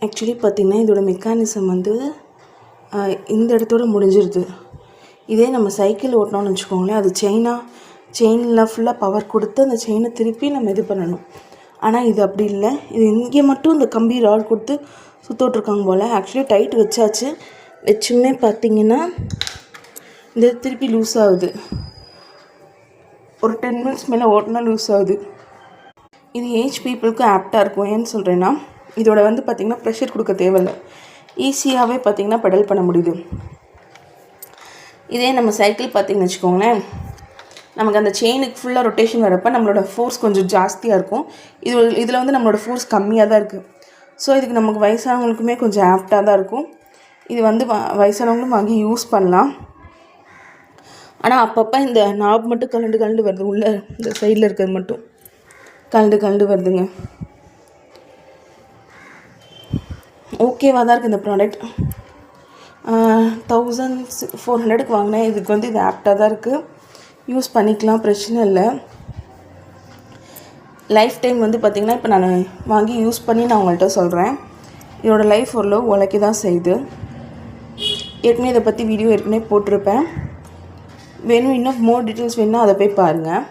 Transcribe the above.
Actually பார்த்திங்கன்னா இதோட mechanism வந்து இந்த இடத்தோட முடிஞ்சிருது. இதே நம்ம சைக்கிள் ஓட்டினோம்னு வச்சுக்கோங்களேன், அது செயினில் ஃபுல்லாக பவர் கொடுத்து அந்த செயினை திருப்பி நம்ம இது பண்ணணும். ஆனால் இது அப்படி இல்லை. இது இங்கே மட்டும் இந்த கம்பி ராட் கொடுத்து சுற்றிட்டுருக்காங்க போல். ஆக்சுவலி டைட் வச்சாச்சு. வச்சுமே பார்த்திங்கன்னா இந்த திருப்பி லூஸ் ஆகுது. ஒரு 10 மினிட்ஸ் மேலே ஓட்டினா லூஸ் ஆகுது. இது ஏஜ் பீப்புளுக்கு ஆப்டாக இருக்கும். ஏன்னு சொல்கிறேன்னா இதோட வந்து பார்த்திங்கன்னா ப்ரெஷர் கொடுக்க தேவையில்லை. ஈஸியாகவே பார்த்திங்கன்னா பெடல் பண்ண முடியுது. இதே நம்ம சைக்கிள் பார்த்திங்கன்னு வச்சுக்கோங்களேன், நமக்கு அந்த செயினுக்கு ஃபுல்லாக ரொட்டேஷன் வரப்போ நம்மளோட ஃபோர்ஸ் கொஞ்சம் ஜாஸ்தியாக இருக்கும். இதில் வந்து நம்மளோட ஃபோர்ஸ் கம்மியாக தான் இருக்குது. ஸோ இதுக்கு நமக்கு வயசானவங்களுக்குமே கொஞ்சம் ஆப்டாக தான் இருக்கும். இது வந்து வயசானவங்களும் வாங்கி யூஸ் பண்ணலாம். ஆனால் அப்பப்போ இந்த நாப் மட்டும் கலண்டு வருது. உள்ளே இந்த சைடில் இருக்கிறது மட்டும் கலண்டு வருதுங்க. ஓகேவாக தான் இருக்குது இந்த ப்ராடக்ட். 1400க்கு வாங்கினேன். இதுக்கு வந்து இது ஆப்டாக தான் இருக்குது. யூஸ் பண்ணிக்கலாம், பிரச்சனை இல்லை. லைஃப் டைம் வந்து பார்த்திங்கன்னா இப்போ நான் வாங்கி யூஸ் பண்ணி நான் உங்கள்கிட்ட சொல்கிறேன். இதோட லைஃப் ஓரளவு உழைக்க தான் செய்யுது. ஏற்கனவே இதை பற்றி வீடியோ ஏற்கனவே போட்டிருப்பேன். வேணும் இன்னும் மோர் டீட்டெயில்ஸ் வேணும்னா அதை போய் பாருங்கள்.